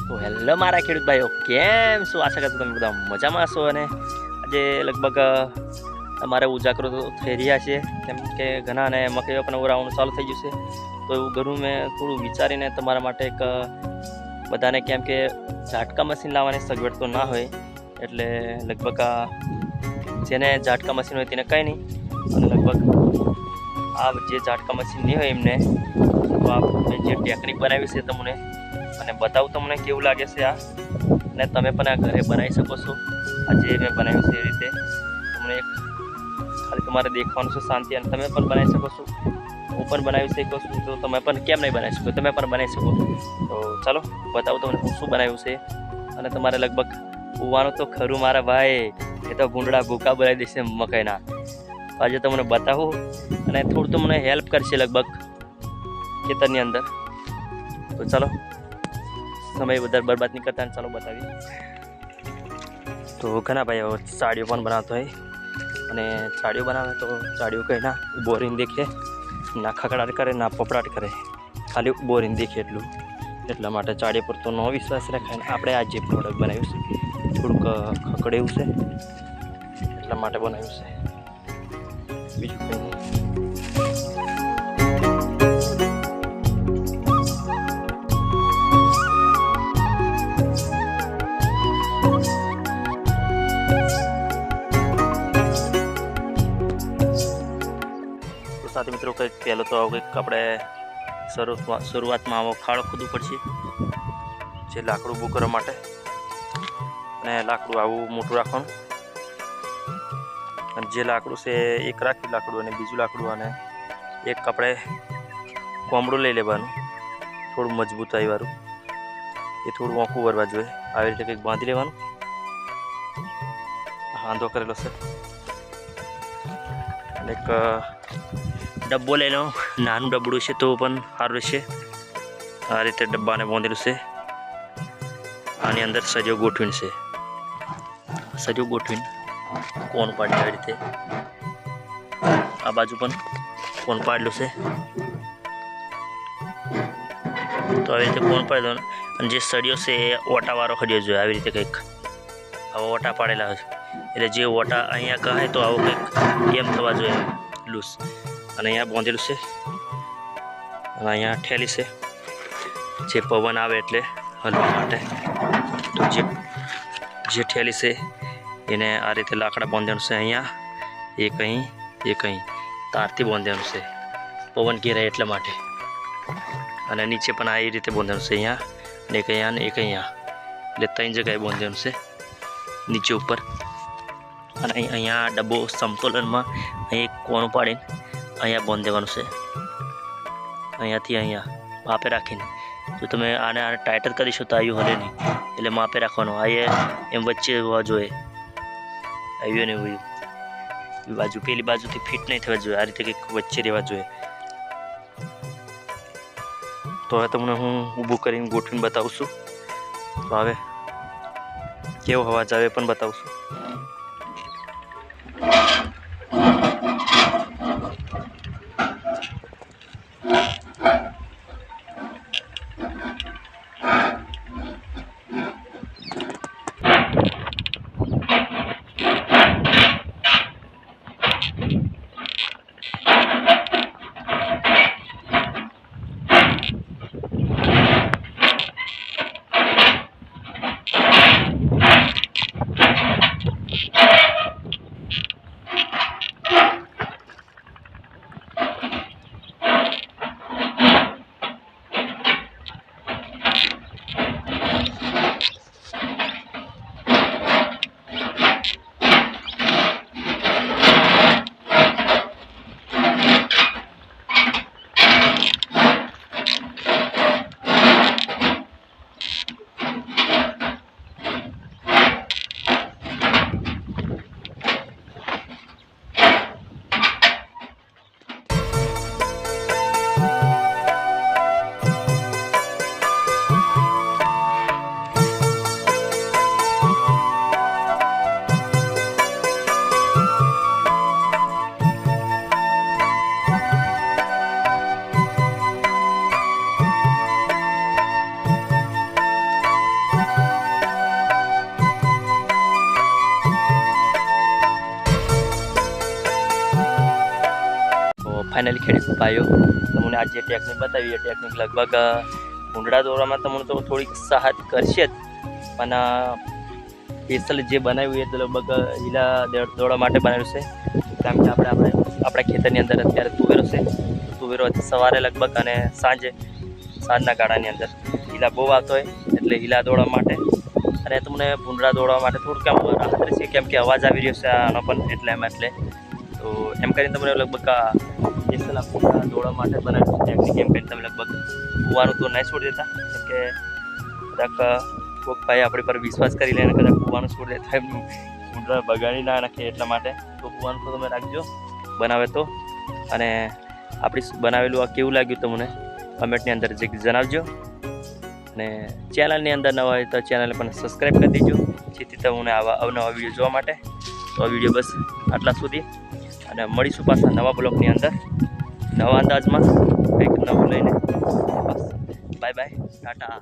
તો હેલો મારા ખેડૂત ભાઈઓ, કેમ છો? આશા કરતો તમે બધા મજામાં હશો. અને આજે લગભગ અમારે ઉજાગરો થઈ રહ્યા છે, કેમ કે ઘણાને મકઈઓ પણ ઉરાવવાનું ચાલુ થઈ ગયું છે. તો એવું ઘણું મેં થોડું વિચારીને તમારા માટે એક બધાને, કેમ કે ઝાટકા મશીન લાવવાની સગવડ તો ના હોય, એટલે લગભગ જેને ઝાટકા મશીન હોય તેને કંઈ નહીં, અને લગભગ આ જે ઝાટકા મશીન નહીં હોય એમને તો આ જે ટેકનિક બનાવી છે તમને અને બતાવું તમને કેવું લાગે છે આ. અને તમે પણ આ ઘરે બનાવી શકો છો. આ જે મેં બનાવ્યું છે એ રીતે તમને એક ખાલી તમારે દેખવાનું છે શાંતિ, અને તમે પણ બનાવી શકો છો. હું પણ બનાવી શકું છું, તો તમે પણ કેમ નહીં બનાવી શકો? તમે પણ બનાવી શકો. તો ચાલો બતાવું તમને હું શું બનાવ્યું છે. અને તમારે લગભગ ઉવાનું તો ખરું મારા ભાઈ, એ તો ભૂંડડા ભૂકા બોલાવી દેશે મકાઈના. આજે તમને બતાવું અને થોડું તો મને હેલ્પ કરશે લગભગ ખેતરની અંદર. તો ચાલો સમય વધારે બરબાદ નહીં કરતા, ચાલો બતાવીએ. તો ઘણા ભાઈઓ સાડીઓ પણ બનાવતો હોય, અને સાડીઓ બનાવે તો સાડીઓ કંઈ ના બોરીને દેખે, ના ખકડાટ કરે ના પપડાટ કરે, ખાલી બોરીને દેખે એટલા માટે સાડી પર તો નો વિશ્વાસ રાખાય. આપણે આ જે પ્રોડક્ટ બનાવ્યું છે થોડુંક ખકડેવું છે, એટલા માટે બનાવ્યું છે, બીજું કંઈ નહીં. સાથે મિત્રો કંઈક પહેલો તો આવું કંઈક આપણે શરૂઆતમાં આવો ખાડો ખોદવું પડશે, જે લાકડું ઊભું કરવા માટે. અને લાકડું આવું મોટું રાખવાનું, અને જે લાકડું છે એક રાખ્યું લાકડું, અને બીજું લાકડું, અને એક આપણે કોમડું લઈ લેવાનું થોડું મજબૂતાઈવાળું, એ થોડું આંખું ભરવા જોઈએ. આવી રીતે કંઈક બાંધી લેવાનું. હાંધો કરેલો છે, અને એક ડબ્બો લઈ લો, નાનું ડબડું છે તો પણ સારું રહેશે. આ રીતે ડબ્બાને બાંધેલું છે. આની અંદર સરિયો ગોઠવીને છે, સરિયો ગોઠવીને કોણ પાડી આવી રીતે આ બાજુ પણ કોણ પાડેલું છે. તો આવી રીતે કોણ પાડેલો, અને જે સળિયો છે એ ઓટાવાળો ખડ્યો જોઈએ. આવી રીતે કંઈક આવા ઓટા પાડેલા હોય, એટલે જે ઓટા અહીંયા કહે તો આવું કંઈક એમ થવા જોઈએ લૂઝ. અને અહીંયા બાંધેલું છે, અને અહીંયા ઠેલી છે, જે પવન આવે એટલે હલવા માટે. તો જે ઠેલી છે એને આ રીતે લાકડા બાંધવાનું છે. અહીંયા એક અહીં તારથી બાંધવાનું છે, પવન ઘેરાય એટલા માટે. અને નીચે પણ આ રીતે બાંધવાનું છે, અહીંયા ને એક અહીંયા ને એક અહીંયા, એટલે 3 જગ્યાએ બાંધવાનું છે નીચે ઉપર. અને અહીંયા ડબ્બો સમતોલનમાં અહીં એક કોણું પાડીને અહીંયા બાંધી દેવાનું છે, અહીંયાથી અહીંયા માપે રાખીને. જો તમે આને ટાઈટર કરીશો તો આવ્યું હલે નહીં, એટલે માપે રાખવાનું. આ એમ વચ્ચે હોવા જોઈએ, આવ્યું ને એવું બાજુ પેલી બાજુથી ફિટ નહીં થવા જોઈએ, આ રીતે કંઈક વચ્ચે રહેવા જોઈએ. તો હવે તમને હું ઊભું કરીને ગોઠવીને બતાવું છું. તો હવે કેવો અવાજ આવે પણ બતાવું છું. ફાઇનલી ખેડૂત ભાઈઓ તમને આજે જે ટેકનિક બતાવી એ ટેકનિક લગભગ ભૂંડડા દોરવામાં તમને તો થોડીક સહાય કરશે જ, પણ સ્પેશિયલ જે બનાવ્યું એ તો લગભગ લીલા દોરવા માટે બનાવ્યું છે. કારણ કે આપણા ખેતરની અંદર અત્યારે તુવેરો છે. તુવેરો સવારે લગભગ અને સાંજના ગાળાની અંદર લીલા બહુ આવતો હોય એટલે લીલા દોડવા માટે, અને તમને ભૂંડડા દોડવા માટે થોડુંક આમ રાહત રહેશે, કેમ કે અવાજ આવી રહ્યો છે આનો પણ એટલે તો એમ કરીને તમને લગભગ સ્પેશિયલ ભૂંડડા દોડવા માટે બનાવ્યું છે ટેકનિક. એમ કરીને તમે લગભગ કૂવાનું તો નહીં છોડી દેતા, કેમ કે કદાચ કોઈક ભાઈ આપણી પર વિશ્વાસ કરી લે અને કદાચ કૂવાનું છોડી દેતા એમનું ભૂંડડા બગાડી ના નાખે એટલા માટે. તો કૂવાનું તો તમે રાખજો બનાવે તો, અને આપણી બનાવેલું આ કેવું લાગ્યું તમને કમેન્ટની અંદર જણાવજો. અને ચેનલની અંદર નવા હોય તો ચેનલને પણ સબસ્ક્રાઈબ કરી દેજો, જેથી તમને આવા અવનવા વિડીયો જોવા માટે. તો આ વિડીયો બસ આટલા સુધી, અને મળીશું પાછા નવા બ્લોગની અંદર નવા અંદાજમાં કંઈક નવું લઈને. બસ બાય બાય, ટાટા.